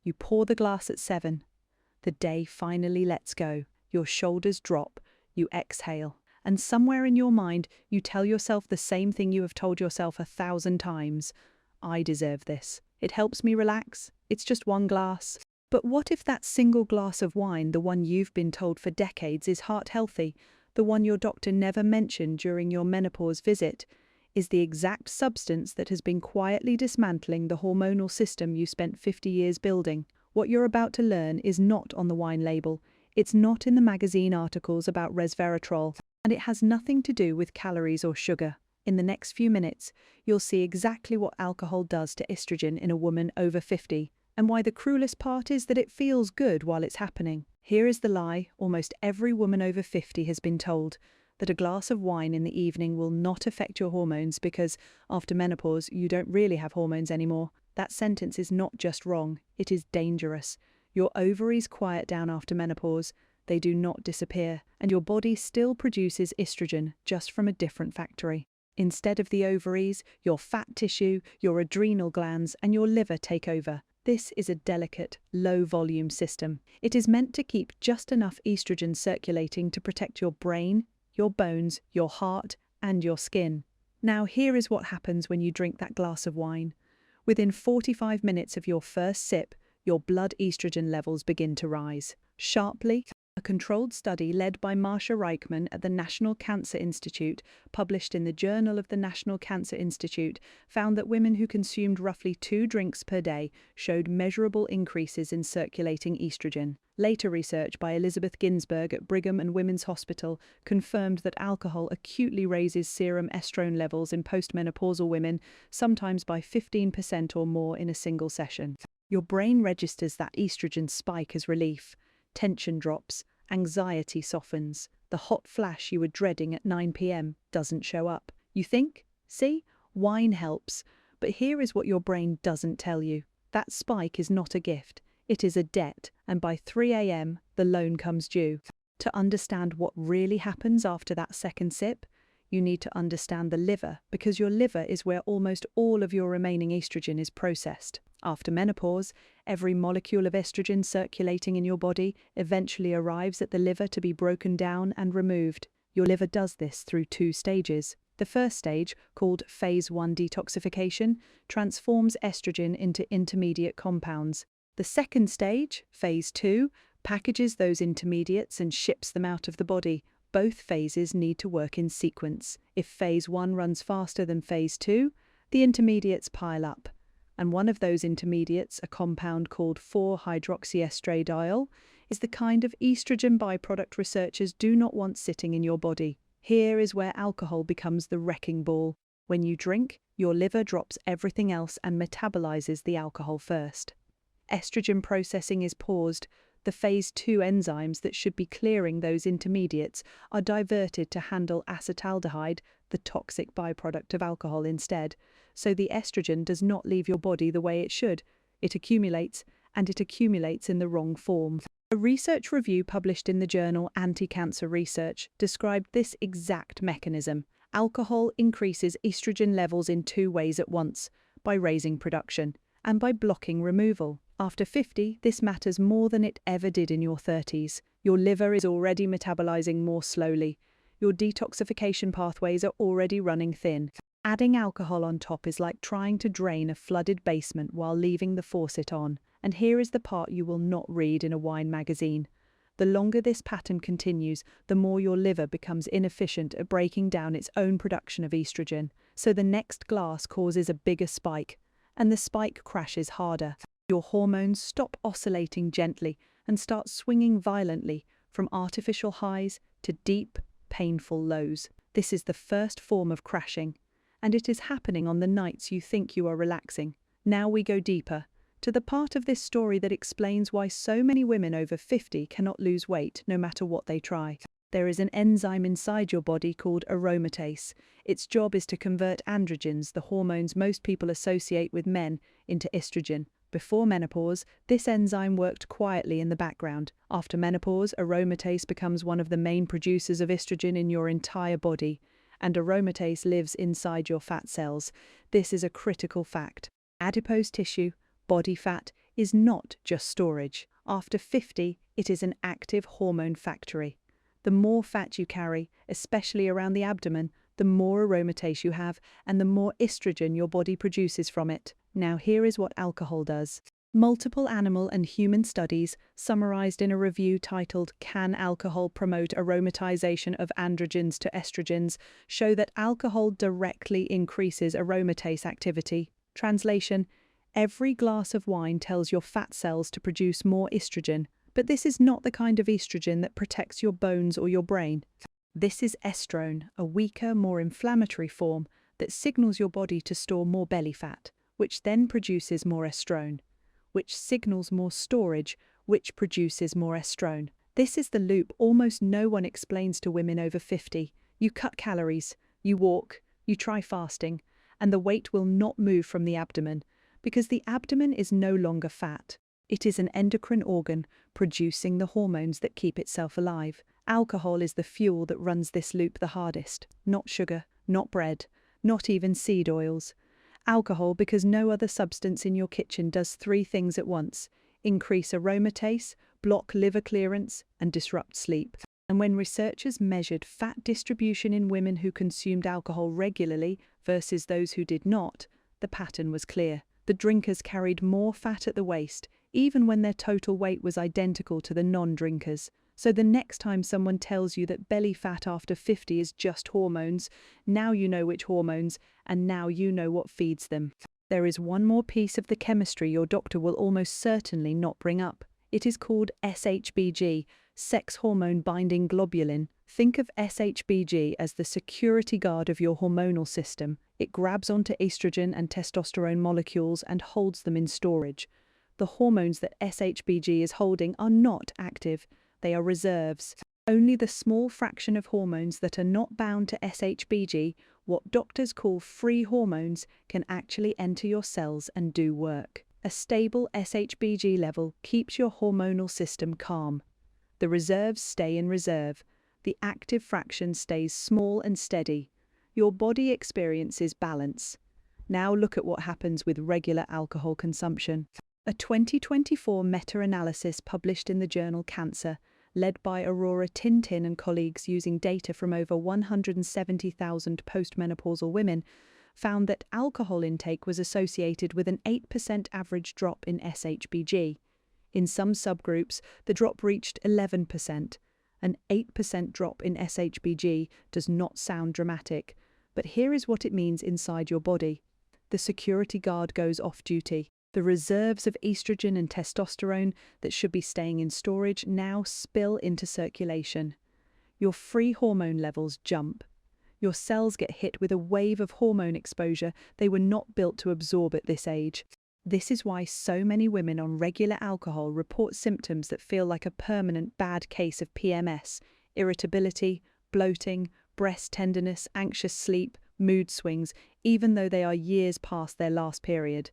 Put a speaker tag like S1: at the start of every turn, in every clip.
S1: You pour the glass at 7. The day finally lets go. Your shoulders drop. You exhale. And somewhere in your mind, you tell yourself the same thing you have told yourself 1,000 times. I deserve this. It helps me relax. It's just one glass. But what if that single glass of wine, the one you've been told for decades is heart healthy, the one your doctor never mentioned during your menopause visit, is the exact substance that has been quietly dismantling the hormonal system you spent 50 years building? What you're about to learn is not on the wine label. It's not in the magazine articles about resveratrol, and it has nothing to do with calories or sugar. In the next few minutes, you'll see exactly what alcohol does to estrogen in a woman over 50, and why the cruelest part is that it feels good while it's happening. Here is the lie almost every woman over 50 has been told, that a glass of wine in the evening will not affect your hormones because, after menopause, you don't really have hormones anymore. That sentence is not just wrong, it is dangerous. Your ovaries quiet down after menopause. They do not disappear, and your body still produces estrogen, just from a different factory. Instead of the ovaries, your fat tissue, your adrenal glands, and your liver take over. This is a delicate, low-volume system. It is meant to keep just enough estrogen circulating to protect your brain, your bones, your heart, and your skin. Now, here is what happens when you drink that glass of wine. Within 45 minutes of your first sip, your blood estrogen levels begin to rise. Sharply, a controlled study led by Marsha Reichman at the National Cancer Institute, published in the Journal of the National Cancer Institute, found that women who consumed roughly 2 drinks per day showed measurable increases in circulating estrogen. Later research by Elizabeth Ginsburg at Brigham and Women's Hospital confirmed that alcohol acutely raises serum estrone levels in postmenopausal women, sometimes by 15% or more in a single session. Your brain registers that estrogen spike as relief. Tension drops, anxiety softens. The hot flash you were dreading at 9 p.m. doesn't show up. You think, see, wine helps. But here is what your brain doesn't tell you. That spike is not a gift. It is a debt, and by 3 a.m., the loan comes due. To understand what really happens after that second sip, you need to understand the liver, because your liver is where almost all of your remaining estrogen is processed. After menopause, every molecule of estrogen circulating in your body eventually arrives at the liver to be broken down and removed. Your liver does this through 2 stages. The first stage, called Phase 1 detoxification, transforms estrogen into intermediate compounds. The second stage, Phase 2, packages those intermediates and ships them out of the body. Both phases need to work in sequence. If Phase 1 runs faster than Phase 2, the intermediates pile up. And one of those intermediates, a compound called 4-hydroxyestradiol, is the kind of estrogen byproduct researchers do not want sitting in your body. Here is where alcohol becomes the wrecking ball. When you drink, your liver drops everything else and metabolizes the alcohol first. Estrogen processing is paused. The Phase 2 enzymes that should be clearing those intermediates are diverted to handle acetaldehyde, the toxic byproduct of alcohol, instead. So the estrogen does not leave your body the way it should. It accumulates, and it accumulates in the wrong form. A research review published in the journal Anti-Cancer Research described this exact mechanism. Alcohol increases estrogen levels in 2 ways at once, by raising production and by blocking removal. After 50, this matters more than it ever did in your 30s. Your liver is already metabolizing more slowly. Your detoxification pathways are already running thin. Adding alcohol on top is like trying to drain a flooded basement while leaving the faucet on. And here is the part you will not read in a wine magazine. The longer this pattern continues, the more your liver becomes inefficient at breaking down its own production of estrogen. So the next glass causes a bigger spike, and the spike crashes harder. Your hormones stop oscillating gently and start swinging violently from artificial highs to deep, painful lows. This is the first form of crashing, and it is happening on the nights you think you are relaxing. Now we go deeper, to the part of this story that explains why so many women over 50 cannot lose weight no matter what they try. There is an enzyme inside your body called aromatase. Its job is to convert androgens, the hormones most people associate with men, into estrogen. Before menopause, this enzyme worked quietly in the background. After menopause, aromatase becomes one of the main producers of estrogen in your entire body, and aromatase lives inside your fat cells. This is a critical fact. Adipose tissue, body fat, is not just storage. After 50, it is an active hormone factory. The more fat you carry, especially around the abdomen, the more aromatase you have and the more estrogen your body produces from it. Now here is what alcohol does. Multiple animal and human studies, summarized in a review titled "Can Alcohol Promote Aromatization of Androgens to Estrogens?" show that alcohol directly increases aromatase activity. Translation: every glass of wine tells your fat cells to produce more estrogen, but this is not the kind of estrogen that protects your bones or your brain. This is estrone, a weaker, more inflammatory form that signals your body to store more belly fat, which then produces more estrone, which signals more storage, which produces more estrone. This is the loop almost no one explains to women over 50. You cut calories, you walk, you try fasting, and the weight will not move from the abdomen, because the abdomen is no longer fat. It is an endocrine organ producing the hormones that keep itself alive. Alcohol is the fuel that runs this loop the hardest. Not sugar, not bread, not even seed oils. Alcohol, because no other substance in your kitchen does three things at once: increase aromatase, block liver clearance, and disrupt sleep. And when researchers measured fat distribution in women who consumed alcohol regularly versus those who did not, the pattern was clear. The drinkers carried more fat at the waist, even when their total weight was identical to the non-drinkers. So the next time someone tells you that belly fat after 50 is just hormones, now you know which hormones, and now you know what feeds them. There is one more piece of the chemistry your doctor will almost certainly not bring up. It is called SHBG, sex hormone binding globulin. Think of SHBG as the security guard of your hormonal system. It grabs onto estrogen and testosterone molecules and holds them in storage. The hormones that SHBG is holding are not active. They are reserves. Only the small fraction of hormones that are not bound to SHBG, what doctors call free hormones, can actually enter your cells and do work. A stable SHBG level keeps your hormonal system calm. The reserves stay in reserve. The active fraction stays small and steady. Your body experiences balance. Now look at what happens with regular alcohol consumption. A 2024 meta-analysis published in the journal Cancer, led by Aurora Tintin and colleagues using data from over 170,000 postmenopausal women, found that alcohol intake was associated with an 8% average drop in SHBG. In some subgroups, the drop reached 11%. An 8% drop in SHBG does not sound dramatic, but here is what it means inside your body. The security guard goes off duty. The reserves of estrogen and testosterone that should be staying in storage now spill into circulation. Your free hormone levels jump. Your cells get hit with a wave of hormone exposure they were not built to absorb at this age. This is why so many women on regular alcohol report symptoms that feel like a permanent bad case of PMS: irritability, bloating, breast tenderness, anxious sleep, mood swings, even though they are years past their last period.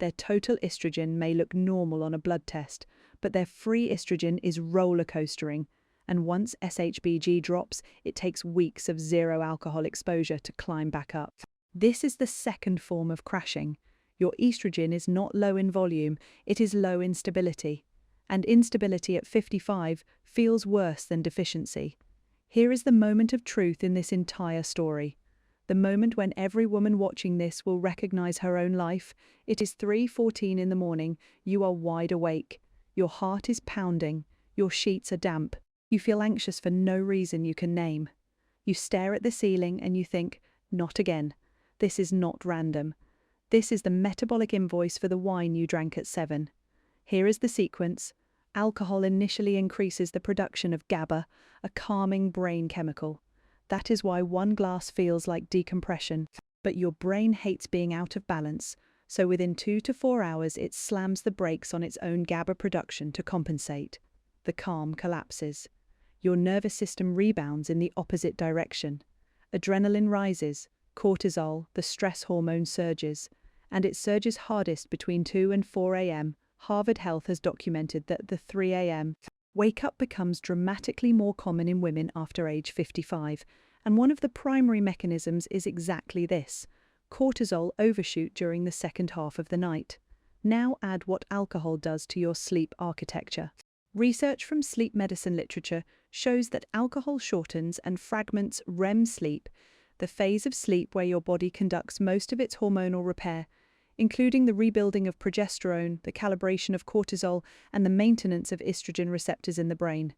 S1: Their total estrogen may look normal on a blood test, but their free estrogen is roller coastering, and once SHBG drops, it takes weeks of zero alcohol exposure to climb back up. This is the second form of crashing. Your estrogen is not low in volume, it is low in stability. And instability at 55 feels worse than deficiency. Here is the moment of truth in this entire story. The moment when every woman watching this will recognize her own life. It is 3:14 in the morning, you are wide awake. Your heart is pounding, your sheets are damp. You feel anxious for no reason you can name. You stare at the ceiling and you think, not again. This is not random. This is the metabolic invoice for the wine you drank at 7. Here is the sequence. Alcohol initially increases the production of GABA, a calming brain chemical. That is why one glass feels like decompression. But your brain hates being out of balance, so within 2 to 4 hours it slams the brakes on its own GABA production to compensate. The calm collapses. Your nervous system rebounds in the opposite direction. Adrenaline rises, cortisol, the stress hormone, surges, and it surges hardest between 2 and 4 a.m. Harvard Health has documented that the 3 a.m. wake-up becomes dramatically more common in women after age 55, and one of the primary mechanisms is exactly this: cortisol overshoot during the second half of the night. Now add what alcohol does to your sleep architecture. Research from sleep medicine literature shows that alcohol shortens and fragments REM sleep, the phase of sleep where your body conducts most of its hormonal repair, including the rebuilding of progesterone, the calibration of cortisol, and the maintenance of estrogen receptors in the brain.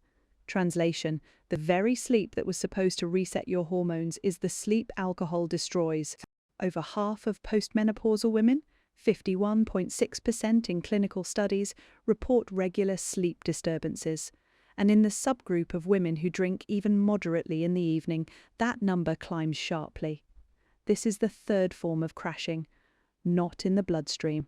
S1: Translation: the very sleep that was supposed to reset your hormones is the sleep alcohol destroys. Over half of postmenopausal women, 51.6% in clinical studies, report regular sleep disturbances. And in the subgroup of women who drink even moderately in the evening, that number climbs sharply. This is the third form of crashing, not in the bloodstream,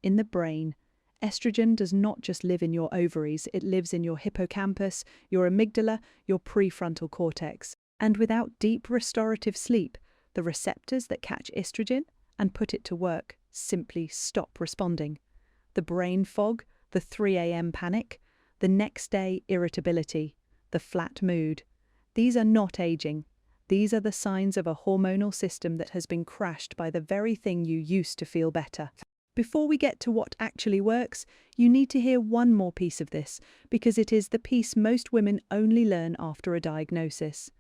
S1: in the brain. Estrogen does not just live in your ovaries, it lives in your hippocampus, your amygdala, your prefrontal cortex. And without deep restorative sleep, the receptors that catch estrogen and put it to work simply stop responding. The brain fog, the 3 a.m. panic, the next day irritability, the flat mood. These are not aging. These are the signs of a hormonal system that has been crashed by the very thing you used to feel better. Before we get to what actually works, you need to hear one more piece of this, because it is the piece most women only learn after a diagnosis.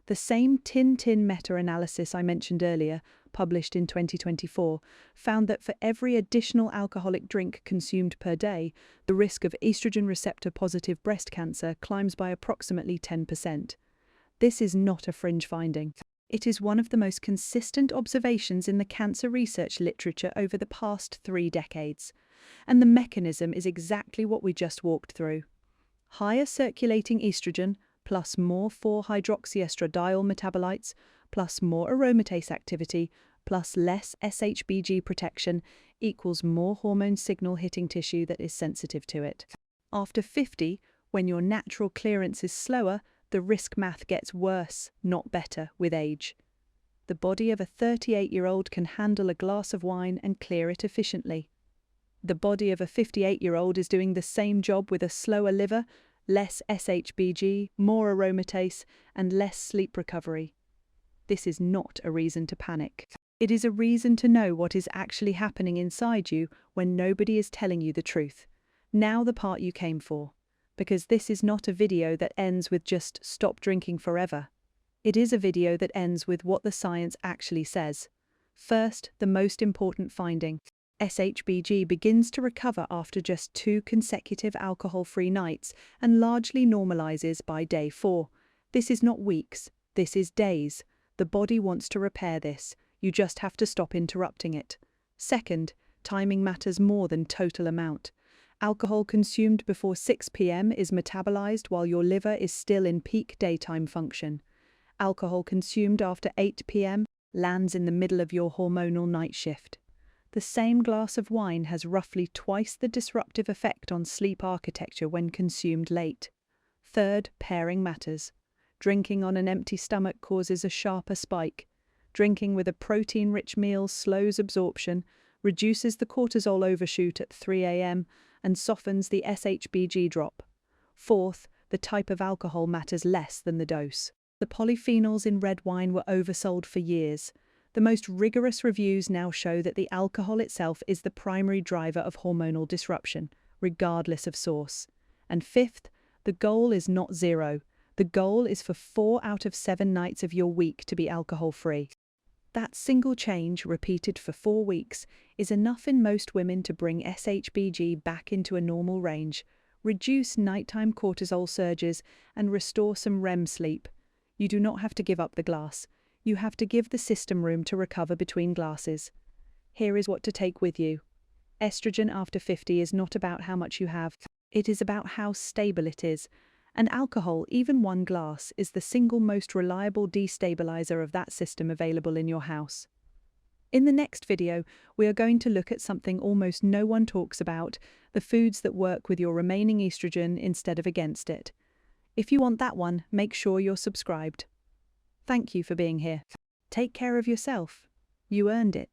S1: The same tin meta-analysis I mentioned earlier, published in 2024, found that for every additional alcoholic drink consumed per day, the risk of estrogen receptor-positive breast cancer climbs by approximately 10%. This is not a fringe finding. It is one of the most consistent observations in the cancer research literature over the past 3 decades. And the mechanism is exactly what we just walked through. Higher circulating estrogen, plus more 4-hydroxyestradiol metabolites, plus more aromatase activity, plus less SHBG protection, equals more hormone signal hitting tissue that is sensitive to it. After 50, when your natural clearance is slower, the risk math gets worse, not better, with age. The body of a 38-year-old can handle a glass of wine and clear it efficiently. The body of a 58-year-old is doing the same job with a slower liver, less SHBG, more aromatase, and less sleep recovery. This is not a reason to panic. It is a reason to know what is actually happening inside you when nobody is telling you the truth. Now the part you came for. Because this is not a video that ends with just stop drinking forever. It is a video that ends with what the science actually says. First, the most important finding. SHBG begins to recover after just 2 consecutive alcohol-free nights and largely normalizes by day 4. This is not weeks, this is days. The body wants to repair this. You just have to stop interrupting it. Second, timing matters more than total amount. Alcohol consumed before 6 p.m. is metabolized while your liver is still in peak daytime function. Alcohol consumed after 8 p.m. lands in the middle of your hormonal night shift. The same glass of wine has roughly twice the disruptive effect on sleep architecture when consumed late. Third, pairing matters. Drinking on an empty stomach causes a sharper spike. Drinking with a protein-rich meal slows absorption, reduces the cortisol overshoot at 3 a.m., and softens the SHBG drop. Fourth, the type of alcohol matters less than the dose. The polyphenols in red wine were oversold for years. The most rigorous reviews now show that the alcohol itself is the primary driver of hormonal disruption, regardless of source. And fifth, the goal is not 0. The goal is for 4 out of 7 nights of your week to be alcohol-free. That single change, repeated for 4 weeks, is enough in most women to bring SHBG back into a normal range, reduce nighttime cortisol surges, and restore some REM sleep. You do not have to give up the glass. You have to give the system room to recover between glasses. Here is what to take with you. Estrogen after 50 is not about how much you have. It is about how stable it is. And alcohol, even 1 glass, is the single most reliable destabilizer of that system available in your house. In the next video, we are going to look at something almost no one talks about, the foods that work with your remaining estrogen instead of against it. If you want that one, make sure you're subscribed. Thank you for being here. Take care of yourself. You earned it.